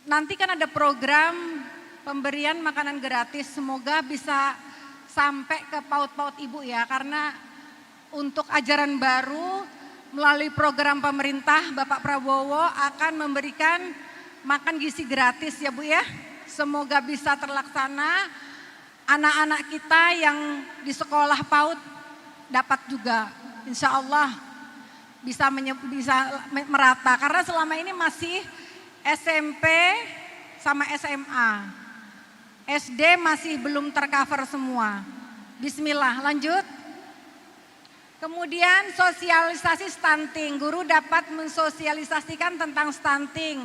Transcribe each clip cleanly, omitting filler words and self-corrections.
nanti kan ada program pemberian makanan gratis, semoga bisa sampai ke PAUD-PAUD Ibu ya, karena untuk ajaran baru melalui program pemerintah Bapak Prabowo akan memberikan makan gizi gratis ya Bu ya. Semoga bisa terlaksana, anak-anak kita yang di sekolah PAUD dapat juga, insya Allah bisa merata. Karena selama ini masih SMP sama SMA, SD masih belum tercover semua. Bismillah, lanjut. Kemudian sosialisasi stunting, guru dapat mensosialisasikan tentang stunting,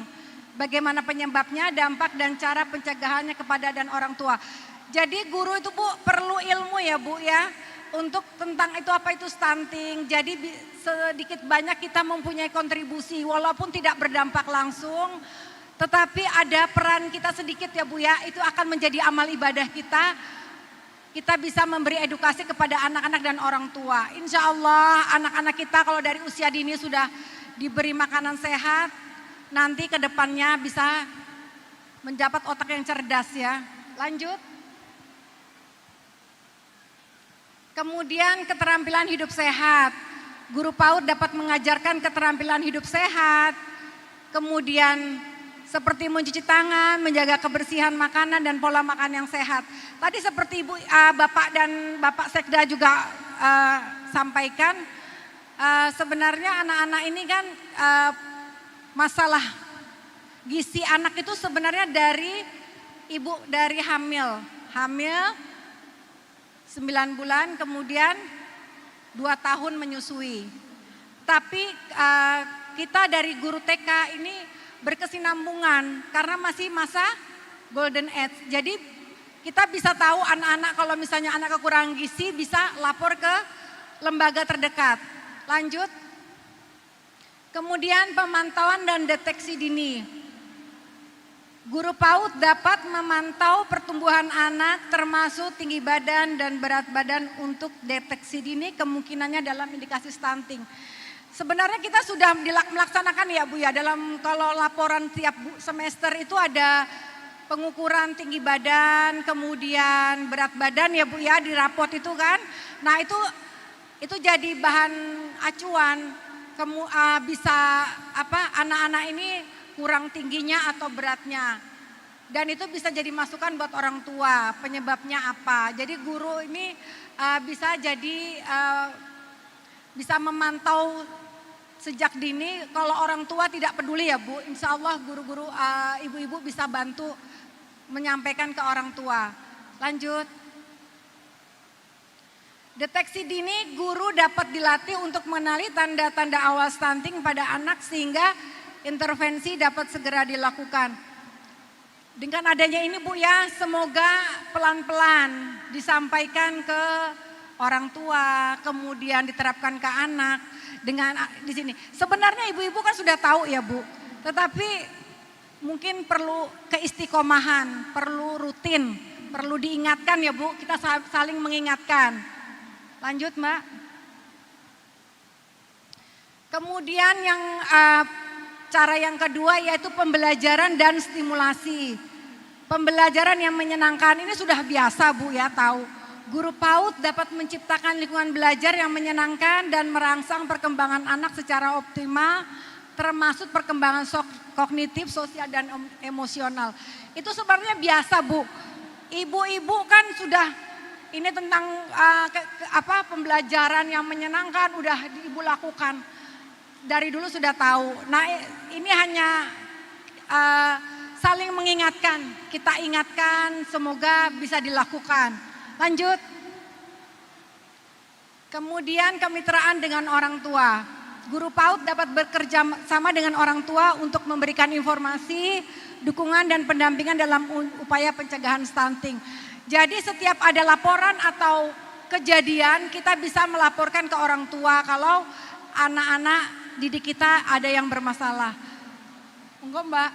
bagaimana penyebabnya, dampak dan cara pencegahannya kepada dan orang tua. Jadi guru itu Bu perlu ilmu ya Bu ya, untuk tentang itu apa itu stunting. Jadi sedikit banyak kita mempunyai kontribusi walaupun tidak berdampak langsung, tetapi ada peran kita sedikit ya Bu ya, itu akan menjadi amal ibadah kita. Kita bisa memberi edukasi kepada anak-anak dan orang tua. Insya Allah anak-anak kita kalau dari usia dini sudah diberi makanan sehat, nanti ke depannya bisa mendapat otak yang cerdas ya. Lanjut. Kemudian keterampilan hidup sehat. Guru PAUD dapat mengajarkan keterampilan hidup sehat. Kemudian seperti mencuci tangan, menjaga kebersihan makanan dan pola makan yang sehat. Tadi seperti Bapak dan Bapak Sekda juga sampaikan, sebenarnya anak-anak ini kan masalah gizi anak itu sebenarnya dari ibu dari hamil 9 bulan kemudian 2 tahun menyusui. Tapi kita dari guru TK ini berkesinambungan karena masih masa golden age. Jadi kita bisa tahu anak-anak kalau misalnya anak kekurangan gizi bisa lapor ke lembaga terdekat. Lanjut. Kemudian pemantauan dan deteksi dini. Guru PAUD dapat memantau pertumbuhan anak termasuk tinggi badan dan berat badan untuk deteksi dini kemungkinannya dalam indikasi stunting. Sebenarnya kita sudah melaksanakan ya Bu ya, dalam kalau laporan tiap semester itu ada pengukuran tinggi badan, kemudian berat badan ya Bu ya di raport itu kan. Nah itu jadi bahan acuan, bisa anak-anak ini kurang tingginya atau beratnya. Dan itu bisa jadi masukan buat orang tua, penyebabnya apa. Jadi guru ini bisa memantau sejak dini. Kalau orang tua tidak peduli ya Bu, insya Allah guru-guru ibu-ibu bisa bantu menyampaikan ke orang tua. Lanjut. Deteksi dini, guru dapat dilatih untuk mengenali tanda-tanda awal stunting pada anak sehingga intervensi dapat segera dilakukan. Dengan adanya ini Bu ya, semoga pelan-pelan disampaikan ke orang tua, kemudian diterapkan ke anak. Dengan di sini sebenarnya ibu-ibu kan sudah tahu ya Bu, tetapi mungkin perlu keistiqomahan, perlu rutin, perlu diingatkan ya Bu, kita saling mengingatkan. Lanjut Mbak. Kemudian cara yang kedua yaitu pembelajaran dan stimulasi. Pembelajaran yang menyenangkan ini sudah biasa Bu ya tahu. Guru PAUD dapat menciptakan lingkungan belajar yang menyenangkan dan merangsang perkembangan anak secara optimal, termasuk perkembangan kognitif, sosial dan emosional. Itu sebenarnya biasa Bu. Ibu-ibu kan sudah ini tentang pembelajaran yang menyenangkan udah Ibu lakukan. Dari dulu sudah tahu. Nah ini hanya saling mengingatkan, kita ingatkan semoga bisa dilakukan. Lanjut. Kemudian kemitraan dengan orang tua. Guru PAUD dapat bekerja sama dengan orang tua untuk memberikan informasi, dukungan dan pendampingan dalam upaya pencegahan stunting. Jadi setiap ada laporan atau kejadian kita bisa melaporkan ke orang tua kalau anak-anak didik kita ada yang bermasalah. Enggak Mbak.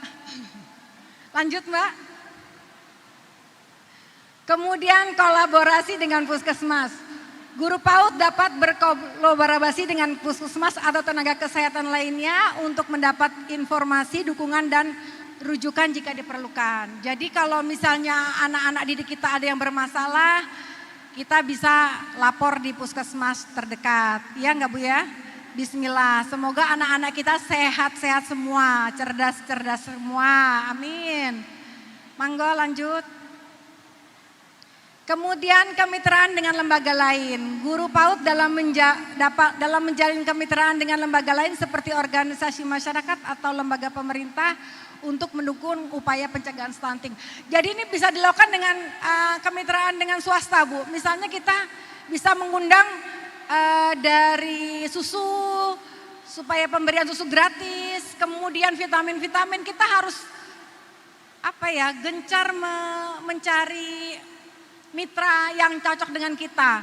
Lanjut Mbak. Kemudian kolaborasi dengan puskesmas. Guru PAUD dapat berkolaborasi dengan puskesmas atau tenaga kesehatan lainnya untuk mendapat informasi, dukungan dan rujukan jika diperlukan. Jadi kalau misalnya anak-anak didik kita ada yang bermasalah, kita bisa lapor di puskesmas terdekat. Ya enggak Bu ya? Bismillah, semoga anak-anak kita sehat-sehat semua, cerdas-cerdas semua, amin. Mangga lanjut. Kemudian kemitraan dengan lembaga lain. Guru PAUD dalam menjalin kemitraan dengan lembaga lain seperti organisasi masyarakat atau lembaga pemerintah untuk mendukung upaya pencegahan stunting. Jadi ini bisa dilakukan dengan kemitraan dengan swasta Bu. Misalnya kita bisa mengundang dari susu supaya pemberian susu gratis, kemudian vitamin-vitamin kita harus gencar mencari mitra yang cocok dengan kita.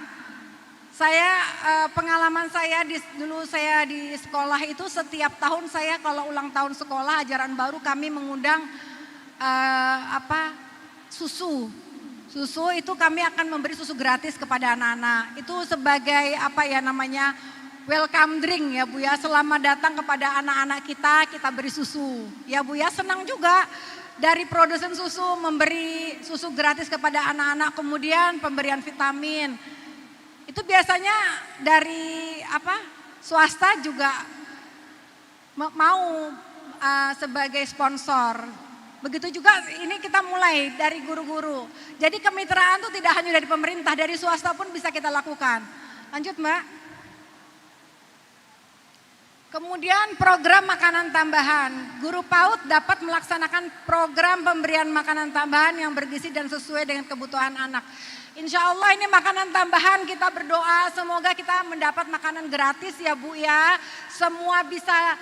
Pengalaman saya dulu saya di sekolah itu setiap tahun saya kalau ulang tahun sekolah ajaran baru kami mengundang susu. Susu itu kami akan memberi susu gratis kepada anak-anak. Itu sebagai welcome drink ya Bu ya. Selamat datang kepada anak-anak kita beri susu. Ya Bu ya, senang juga. Dari produsen susu memberi susu gratis kepada anak-anak, kemudian pemberian vitamin. Itu biasanya dari swasta juga mau sebagai sponsor. Begitu juga ini kita mulai dari guru-guru. Jadi kemitraan itu tidak hanya dari pemerintah, dari swasta pun bisa kita lakukan. Lanjut Mbak. Kemudian program makanan tambahan. Guru PAUD dapat melaksanakan program pemberian makanan tambahan yang bergizi dan sesuai dengan kebutuhan anak. Insya Allah ini makanan tambahan, kita berdoa semoga kita mendapat makanan gratis ya Bu ya. Semua bisa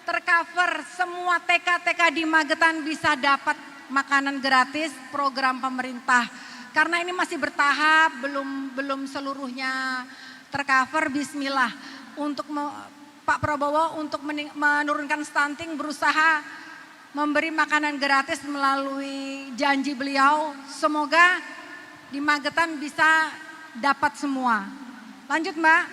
tercover, semua TK-TK di Magetan bisa dapat makanan gratis program pemerintah. Karena ini masih bertahap, belum seluruhnya tercover, bismillah. Untuk Pak Prabowo untuk menurunkan stunting berusaha memberi makanan gratis melalui janji beliau. Semoga di Magetan bisa dapat semua. Lanjut Mbak.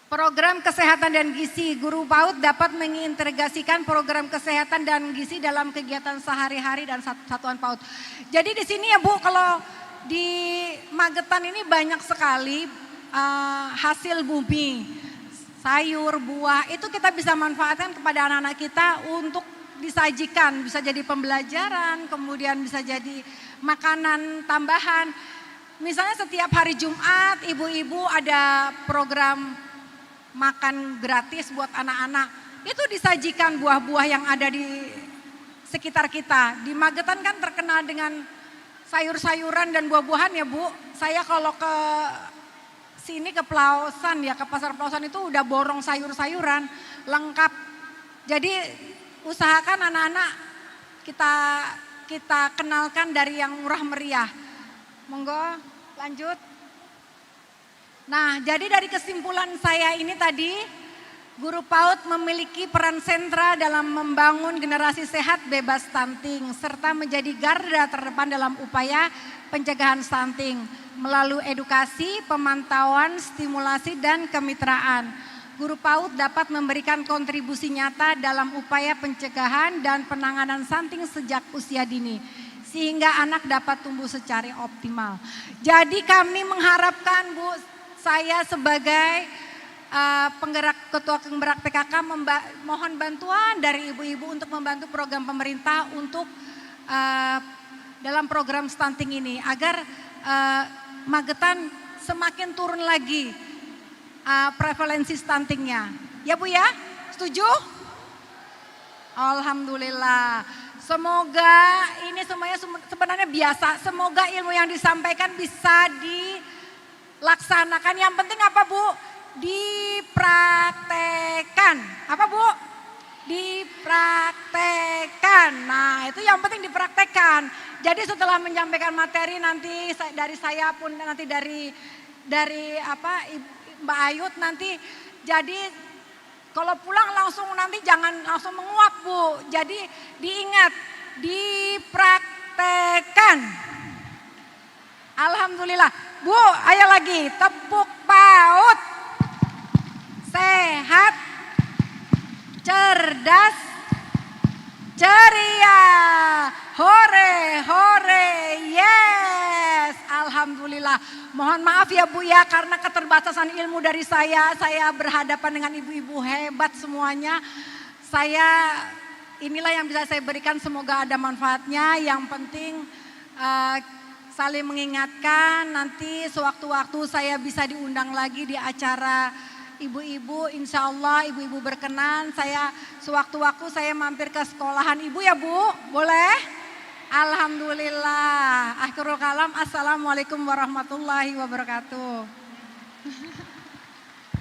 Program kesehatan dan gizi. Guru PAUD dapat mengintegrasikan program kesehatan dan gizi dalam kegiatan sehari-hari dan satuan PAUD. Jadi di sini ya Bu, kalau di Magetan ini banyak sekali hasil bumi, sayur, buah, itu kita bisa manfaatkan kepada anak-anak kita untuk disajikan, bisa jadi pembelajaran, kemudian bisa jadi makanan tambahan. Misalnya setiap hari Jumat ibu-ibu ada program makan gratis buat anak-anak, itu disajikan buah-buah yang ada di sekitar kita. Di Magetan kan terkenal dengan sayur-sayuran dan buah-buahan ya Bu. Saya kalau ke sini ke Pelausan ya, ke pasar Pelausan itu udah borong sayur-sayuran lengkap. Jadi usahakan anak-anak kita kenalkan dari yang murah meriah. Monggo lanjut. Nah, jadi dari kesimpulan saya ini tadi, Guru PAUD memiliki peran sentral dalam membangun generasi sehat bebas stunting serta menjadi garda terdepan dalam upaya pencegahan stunting melalui edukasi, pemantauan, stimulasi dan kemitraan. Guru PAUD dapat memberikan kontribusi nyata dalam upaya pencegahan dan penanganan stunting sejak usia dini sehingga anak dapat tumbuh secara optimal. Jadi kami mengharapkan Bu, saya sebagai ketua penggerak PKK mohon bantuan dari ibu-ibu untuk membantu program pemerintah untuk dalam program stunting ini agar Magetan semakin turun lagi prevalensi stuntingnya. Ya Bu ya, setuju? Alhamdulillah. Semoga ini semuanya sebenarnya biasa. Semoga ilmu yang disampaikan bisa dilaksanakan. Yang penting apa Bu? Dipraktekan. Apa Bu? Dipraktekan. Nah itu yang penting dipraktekan. Jadi setelah menyampaikan materi nanti dari saya pun nanti dari Mbak Ayut nanti, jadi kalau pulang langsung nanti jangan langsung menguap Bu. Jadi diingat, dipraktekan. Alhamdulillah. Bu, ayo lagi tepuk PAUD. Sehat, cerdas, ceria. Hore, hore, yes. Alhamdulillah. Mohon maaf ya Bu ya, karena keterbatasan ilmu dari saya berhadapan dengan ibu-ibu hebat semuanya. Inilah yang bisa saya berikan, semoga ada manfaatnya. Yang penting saling mengingatkan, nanti sewaktu-waktu saya bisa diundang lagi di acara ibu-ibu, insya Allah ibu-ibu berkenan, sewaktu-waktu saya mampir ke sekolahan ibu ya Bu, boleh? Alhamdulillah. Akhirul kalam, assalamualaikum warahmatullahi wabarakatuh.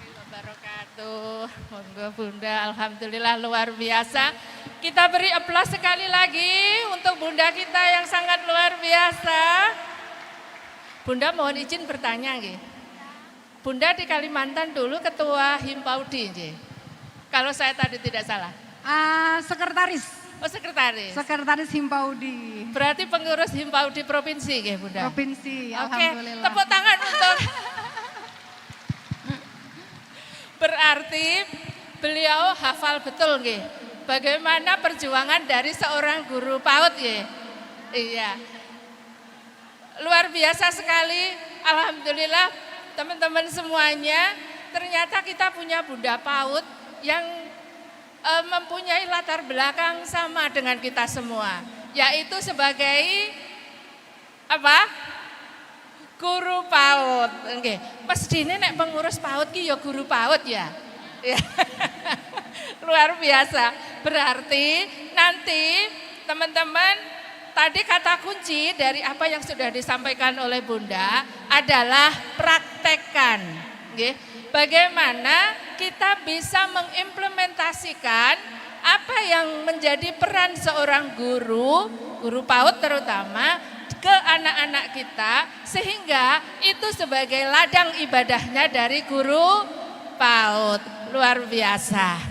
Wabarakatuh. Monggo Bunda, alhamdulillah luar biasa. Kita beri aplaus sekali lagi untuk Bunda kita yang sangat luar biasa. Bunda mohon izin bertanya nggih. Bunda di Kalimantan dulu ketua Himpaudi nggih. Kalau saya tadi tidak salah. Sekretaris. Oh sekretaris. Sekretaris Himpaudi. Berarti pengurus Himpaudi provinsi nggih Bunda. Provinsi, Oke, alhamdulillah. tepuk tangan untuk. Berarti beliau hafal betul nggih. Bagaimana perjuangan dari seorang guru PAUD nggih. Iya. Luar biasa sekali. Alhamdulillah teman-teman semuanya, ternyata kita punya Bunda PAUD yang mempunyai latar belakang sama dengan kita semua, yaitu sebagai apa? Guru PAUD. Nggih. Mestine nek pengurus PAUD ki ya guru PAUD ya. Luar biasa. Berarti nanti teman-teman, tadi kata kunci dari apa yang sudah disampaikan oleh Bunda adalah praktekkan. Nggih. Bagaimana kita bisa mengimplementasikan apa yang menjadi peran seorang guru PAUD terutama ke anak-anak kita, sehingga itu sebagai ladang ibadahnya dari guru PAUD. Luar biasa.